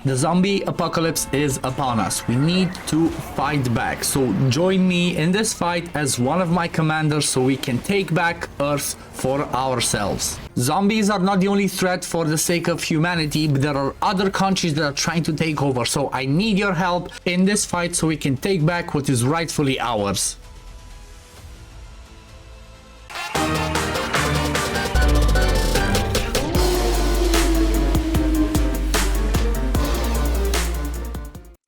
The zombie apocalypse is upon us. We need to fight back. So join me in this fight as one of my commanders so we can take back Earth for ourselves. Zombies are not the only threat for the sake of humanity, but there are other countries that are trying to take over. So I need your help in this fight so we can take back what is rightfully ours.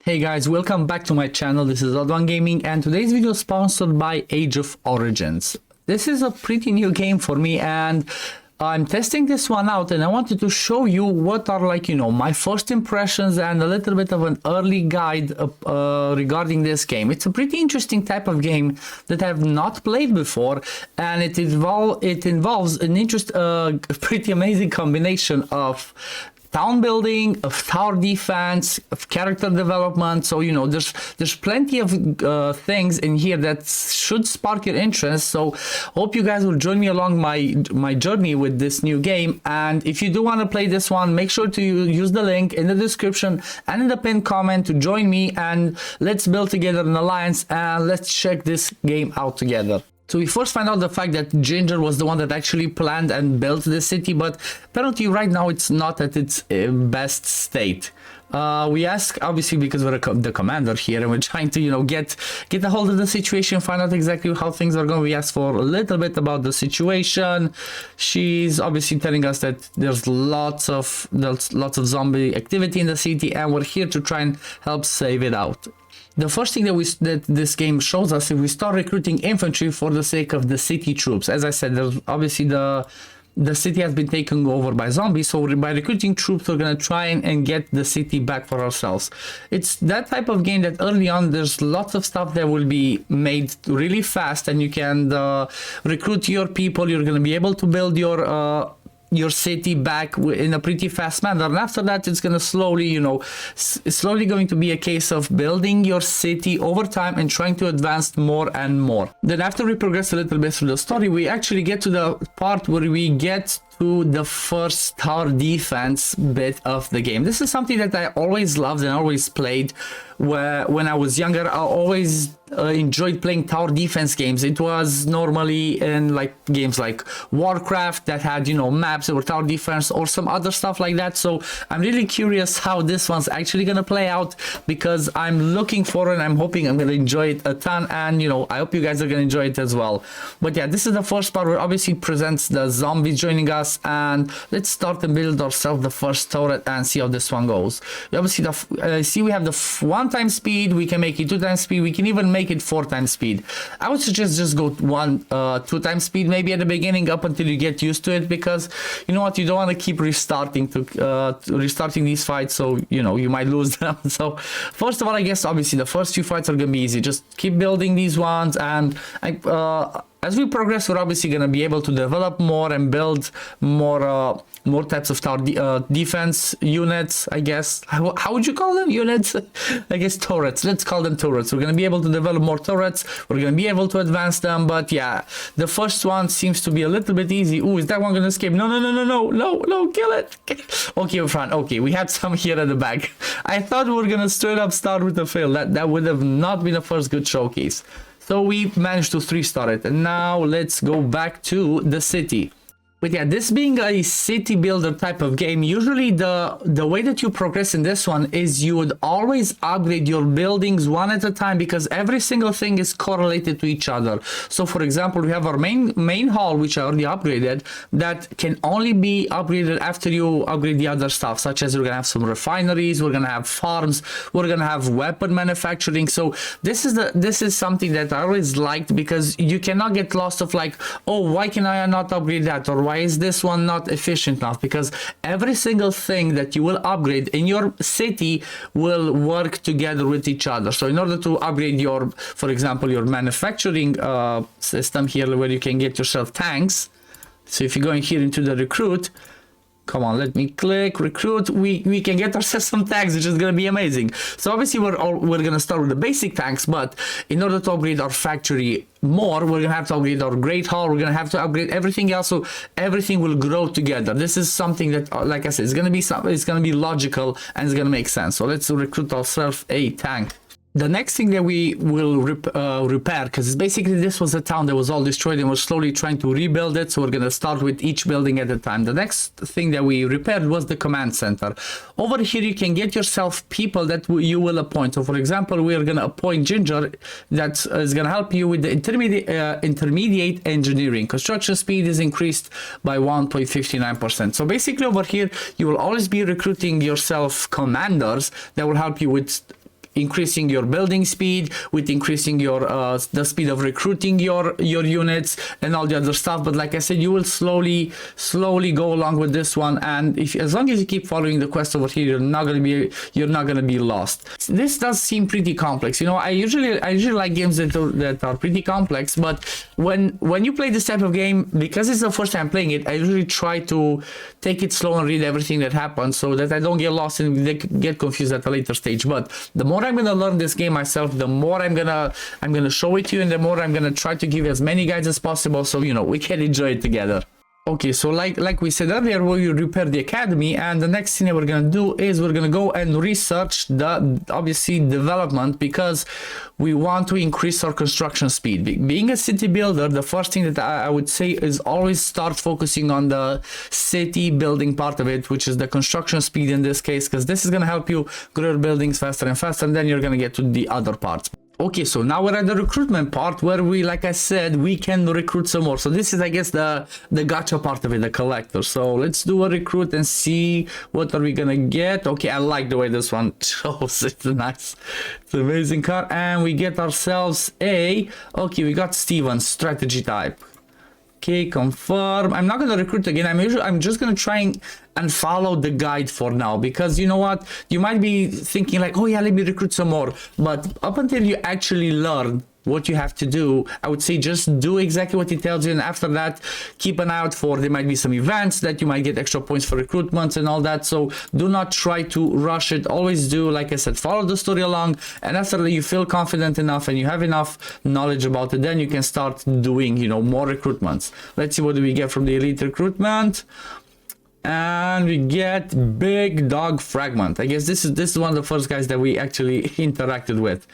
Hey guys, welcome back to my channel. This is OddOneGaming and today's video is sponsored by Age of Origins. This is a pretty new game for me and I'm testing this one out and I wanted to show you what are my first impressions and a little bit of an early guide regarding this game. It's a pretty interesting type of game that I have not played before and it involves an pretty amazing combination of town building, of tower defense, of character development. So there's plenty of things in here that should spark your interest. So hope you guys will join me along my journey with this new game. And if you do want to play this one, make sure to use the link in the description and in the pinned comment to join me and let's build together an alliance and let's check this game out together. So we first find out the fact that Ginger was the one that actually planned and built this city, but apparently right now it's not at its best state. We ask, obviously, because we're the commander here and we're trying to, get a hold of the situation, find out exactly how things are going. We ask for a little bit about the situation. She's obviously telling us that there's lots of zombie activity in the city and we're here to try and help save it out. The first thing that this game shows us is we start recruiting infantry for the sake of the city troops. As I said, there's obviously the city has been taken over by zombies, so by recruiting troops we're going to try and get the city back for ourselves. It's that type of game that early on there's lots of stuff that will be made really fast and you can recruit your people. You're going to be able to build your city back in a pretty fast manner, and after that it's going to slowly going to be a case of building your city over time and trying to advance more and more. Then after we progress a little bit through the story, we actually get to the part where we get to the first tower defense bit of the game. This is something that I always loved and always played when I was younger. I always enjoyed playing tower defense games. It was normally in games like Warcraft that had maps that were tower defense or some other stuff like that. So I'm really curious how this one's actually gonna play out because I'm looking for it and I'm hoping I'm gonna enjoy it a ton, and I hope you guys are gonna enjoy it as well. But yeah, this is the first part where obviously presents the zombies joining us, and let's start and build ourselves the first turret and see how this one goes. Obviously see we have the 1x speed, we can make it 2x speed, we can even make it 4x speed. I would suggest just go 2x speed maybe at the beginning up until you get used to it, because you know what, you don't want to keep restarting these fights, so you might lose them. So first of all, I guess obviously the first few fights are gonna be easy. Just keep building these ones, and as we progress, we're obviously going to be able to develop more and build more types of tower defense units, I guess. How would you call them? Units? I guess turrets. Let's call them turrets. We're going to be able to develop more turrets. We're going to be able to advance them. But yeah, the first one seems to be a little bit easy. Ooh, is that one going to escape? No, kill it. Okay, we're fine. Okay, we had some here at the back. I thought we were going to straight up start with a fail. That would have not been the first good showcase. So we managed to 3-star it, and now let's go back to the city. But yeah, this being a city builder type of game, usually the way that you progress in this one is you would always upgrade your buildings one at a time, because every single thing is correlated to each other. So for example, we have our main hall, which I already upgraded, that can only be upgraded after you upgrade the other stuff, such as we're gonna have some refineries, we're gonna have farms, we're gonna have weapon manufacturing. So this is something that I always liked, because you cannot get lost of oh, why can I not upgrade that, or why is this one not efficient enough? Because every single thing that you will upgrade in your city will work together with each other. So in order to upgrade for example, your manufacturing system here, where you can get yourself tanks. So if you go in here into the recruit, Come on, let me click recruit. We can get ourselves some tanks, which is gonna be amazing. So obviously we're gonna start with the basic tanks, but in order to upgrade our factory more, we're gonna have to upgrade our great hall. We're gonna have to upgrade everything else, so everything will grow together. This is something that, like I said, it's gonna be logical and it's gonna make sense. So let's recruit ourselves a tank. The next thing that we will repair, because basically this was a town that was all destroyed and we're slowly trying to rebuild it, so we're going to start with each building at a time. The next thing that we repaired was the command center. Over here you can get yourself people that you will appoint. So for example, we are going to appoint Ginger, that is going to help you with the intermediate engineering. Construction speed is increased by 1.59%. So basically over here you will always be recruiting yourself commanders that will help you with increasing your building speed, with increasing your the speed of recruiting your units and all the other stuff. But like I said, you will slowly go along with this one, and as long as you keep following the quest over here, you're not gonna be lost. This does seem pretty complex, you know. I usually like games that are pretty complex, but when you play this type of game, because it's the first time playing it, I usually try to take it slow and read everything that happens so that I don't get lost and get confused at a later stage. But the more I'm gonna learn this game myself, the more I'm gonna show it to you, and the more I'm gonna try to give you as many guides as possible, so you know we can enjoy it together. Okay, so like we said earlier, we will repair the academy, and the next thing that we're gonna do is we're gonna go and research the obviously development, because we want to increase our construction speed. Being a city builder, the first thing that I would say is always start focusing on the city building part of it, which is the construction speed in this case, because this is gonna help you grow your buildings faster and faster, and then you're gonna get to the other parts. Okay, so now we're at the recruitment part, where we, like I said, we can recruit some more. So this is, I guess, the gacha part of it, the collector. So let's do a recruit and see what are we gonna get. Okay, I like the way this one shows. It's nice, it's an amazing card. And we get ourselves okay, we got Steven, strategy type. Okay, confirm. I'm not gonna recruit again. I'm just gonna try and follow the guide for now, because you know what, you might be thinking like, oh yeah, let me recruit some more, but up until you actually learn what you have to do, I would say just do exactly what he tells you, and after that keep an eye out for, there might be some events that you might get extra points for recruitments and all that. So do not try to rush it. Always do, like I said, follow the story along, and after you feel confident enough and you have enough knowledge about it, then you can start doing, you know, more recruitments. Let's see what do we get from the elite recruitment. And we get big dog fragment. I guess this is one of the first guys that we actually interacted with.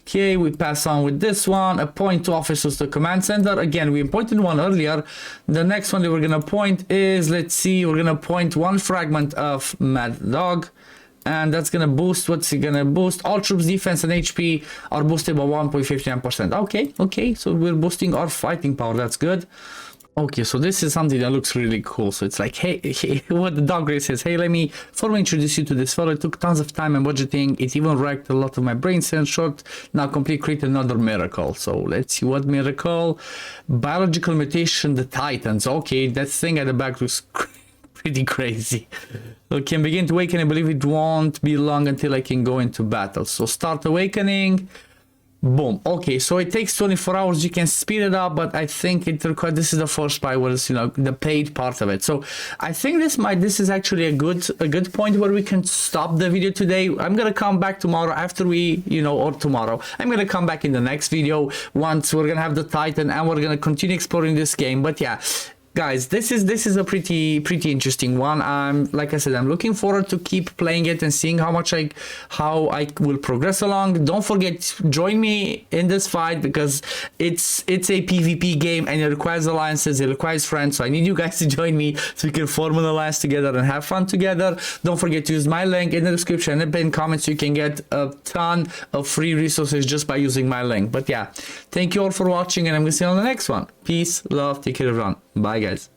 Okay, we pass on with this one. Appoint 2 officers to command center. Again, we appointed one earlier. The next one that we're gonna appoint is, let's see, we're gonna appoint 1 fragment of mad dog, and that's gonna boost, what's it gonna boost? All troops defense and HP are boosted by 1.59%. Okay, so we're boosting our fighting power. That's good. Okay, so this is something that looks really cool. So it's like, hey, what the dog race says, hey, let me formally introduce you to this fellow. It took tons of time and budgeting. It even wrecked a lot of my brain cells. Short, now complete, create another miracle. So let's see what miracle. Biological mutation, the Titans. Okay, that thing at the back looks pretty crazy. So can begin to awaken. I believe it won't be long until I can go into battle. So start awakening. Boom. Okay, so it takes 24 hours. You can speed it up, but I think it requires, this is the first part, was, you know, the paid part of it. So I think this is actually a good point where we can stop the video today. I'm gonna come back tomorrow after we, you know, or tomorrow I'm gonna come back in the next video once we're gonna have the Titan and we're gonna continue exploring this game. But yeah, guys, this is a pretty interesting one. Like I said, I'm looking forward to keep playing it and seeing how I will progress along. Don't forget, join me in this fight, because it's a PvP game and it requires alliances, it requires friends. So I need you guys to join me so we can form an alliance together and have fun together. Don't forget to use my link in the description and in comments. You can get a ton of free resources just by using my link. But yeah, thank you all for watching, and I'm gonna see you on the next one. Peace, love, take care everyone. Bye guys.